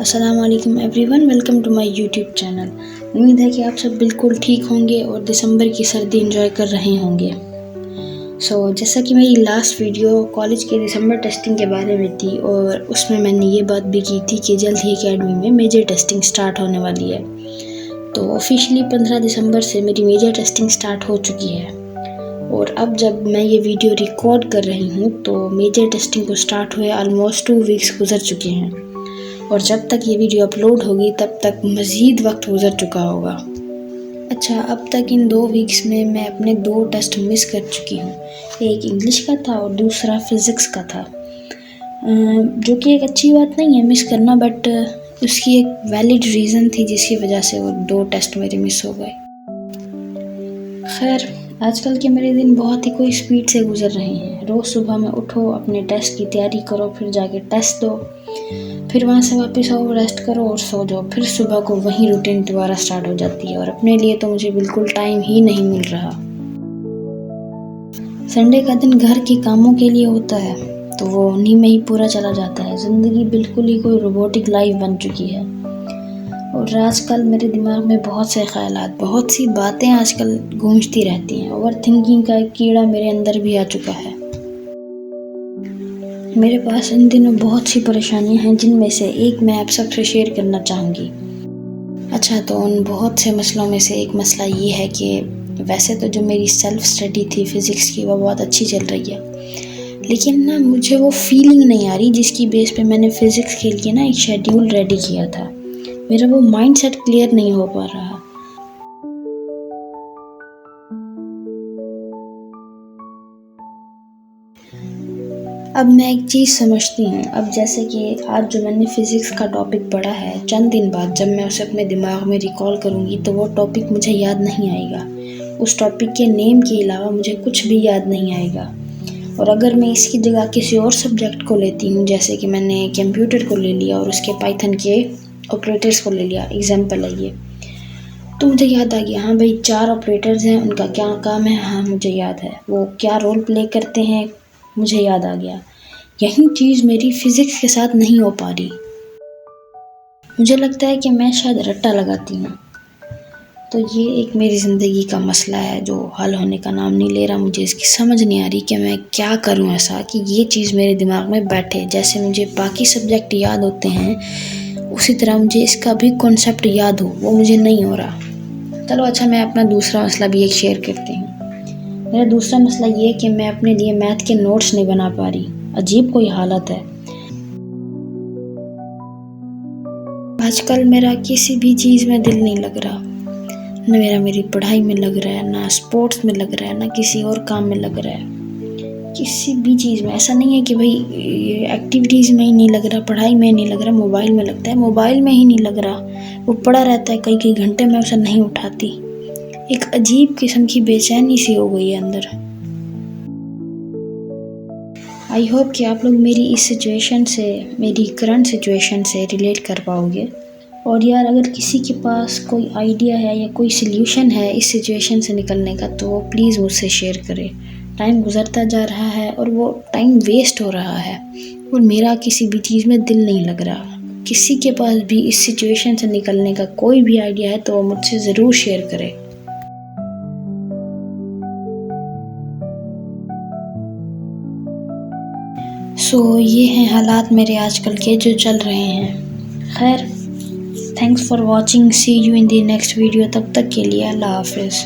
अस्सलाम वालेकुम everyone, welcome to my YouTube channel. उम्मीद है कि आप सब बिल्कुल ठीक होंगे और दिसंबर की सर्दी एंजॉय कर रहे होंगे। जैसा कि मेरी लास्ट वीडियो कॉलेज के दिसंबर टेस्टिंग के बारे में थी और उसमें मैंने ये बात भी की थी कि जल्द ही एकेडमी में मेजर टेस्टिंग स्टार्ट होने वाली है। तो ऑफिशियली 15 दिसंबर से मेरी मेजर टेस्टिंग स्टार्ट हो चुकी है और अब जब मैं ये वीडियो रिकॉर्ड कर रही हूँ तो मेजर टेस्टिंग को स्टार्ट हुए ऑलमोस्ट 2 वीक्स गुजर चुके हैं और जब तक ये वीडियो अपलोड होगी तब तक मज़ीद वक्त गुजर चुका होगा। अच्छा, अब तक इन 2 वीक्स में मैं अपने 2 टेस्ट मिस कर चुकी हूँ। एक इंग्लिश का था और दूसरा फ़िज़िक्स का था, जो कि एक अच्छी बात नहीं है मिस करना, बट उसकी एक वैलिड रीज़न थी जिसकी वजह से वो 2 टेस्ट मेरे मिस हो गए। खैर, आजकल के मेरे दिन बहुत ही कोई स्पीड से गुजर रहे हैं। रोज़ सुबह में उठो, अपने टेस्ट की तैयारी करो, फिर जाके टेस्ट दो, फिर वहाँ से वापस आओ, रेस्ट करो और सो जाओ। फिर सुबह को वही रूटीन दोबारा स्टार्ट हो जाती है और अपने लिए तो मुझे बिल्कुल टाइम ही नहीं मिल रहा। संडे का दिन घर के कामों के लिए होता है तो वो उन्हीं में ही पूरा चला जाता है। ज़िंदगी बिल्कुल ही कोई रोबोटिक लाइफ बन चुकी है और आजकल मेरे दिमाग में बहुत से ख्यालात, बहुत सी बातें आजकल गूंजती रहती हैं। ओवर थिंकिंग का एक कीड़ा मेरे अंदर भी आ चुका है। मेरे पास इन दिनों बहुत सी परेशानियां हैं जिनमें से एक मैं आप सबसे शेयर करना चाहूँगी। अच्छा, तो उन बहुत से मसलों में से एक मसला ये है कि वैसे तो जो मेरी सेल्फ स्टडी थी फ़िज़िक्स की वो बहुत अच्छी चल रही है, लेकिन ना मुझे वो फीलिंग नहीं आ रही जिसकी बेस पे मैंने फ़िज़िक्स के लिए ना एक शेड्यूल रेडी किया था। मेरा वो माइंड सेट क्लियर नहीं हो पा रहा। अब मैं एक चीज़ समझती हूँ, अब जैसे कि आज जो मैंने फ़िज़िक्स का टॉपिक पढ़ा है, चंद दिन बाद जब मैं उसे अपने दिमाग में रिकॉल करूँगी तो वो टॉपिक मुझे याद नहीं आएगा। उस टॉपिक के नेम के अलावा मुझे कुछ भी याद नहीं आएगा। और अगर मैं इसकी जगह किसी और सब्जेक्ट को लेती हूँ, जैसे कि मैंने कंप्यूटर को ले लिया और उसके पाइथन के ऑपरेटर्स को ले लिया, एग्जाम्पल है ये, तो मुझे याद आ गया, हाँ भाई 4 ऑपरेटर्स हैं, उनका क्या काम है, हाँ मुझे याद है, वो क्या रोल प्ले करते हैं, मुझे याद आ गया। यही चीज़ मेरी फ़िज़िक्स के साथ नहीं हो पा रही। मुझे लगता है कि मैं शायद रट्टा लगाती हूँ। तो ये एक मेरी ज़िंदगी का मसला है जो हल होने का नाम नहीं ले रहा। मुझे इसकी समझ नहीं आ रही कि मैं क्या करूँ ऐसा कि ये चीज़ मेरे दिमाग में बैठे। जैसे मुझे बाकी सब्जेक्ट याद होते हैं उसी तरह मुझे इसका भी कॉन्सेप्ट याद हो, वो मुझे नहीं हो रहा। चलो अच्छा, मैं अपना दूसरा मसला भी एक शेयर करती हूँ। मेरा दूसरा मसला ये है कि मैं अपने लिए मैथ के नोट्स नहीं बना पा रही। अजीब कोई हालत है। आजकल मेरा किसी भी चीज़ में दिल नहीं लग रहा। न मेरी पढ़ाई में लग रहा है, ना स्पोर्ट्स में लग रहा है, ना किसी और काम में लग रहा है। किसी भी चीज़ में ऐसा नहीं है कि भाई एक्टिविटीज़ में ही नहीं लग रहा, पढ़ाई में नहीं लग रहा, मोबाइल में लगता है, मोबाइल में ही नहीं लग रहा। वो पड़ा रहता है कई घंटे, मैं उसे नहीं उठाती। एक अजीब किस्म की बेचैनी सी हो गई है अंदर। आई होप कि आप लोग मेरी इस सिचुएशन से, मेरी करंट सिचुएशन से रिलेट कर पाओगे। और यार, अगर किसी के पास कोई आइडिया है या कोई सल्यूशन है इस सिचुएशन से निकलने का तो वो प्लीज़ मुझसे शेयर करें। टाइम गुजरता जा रहा है और वो टाइम वेस्ट हो रहा है और मेरा किसी भी चीज़ में दिल नहीं लग रहा। किसी के पास भी इस सिचुएशन से निकलने का कोई भी आइडिया है तो वो मुझसे ज़रूर शेयर करें। ये हैं हालात मेरे आजकल के जो चल रहे हैं। खैर, thanks for watching, see you in the next video. तब तक के लिए अल्लाह हाफ़िज़।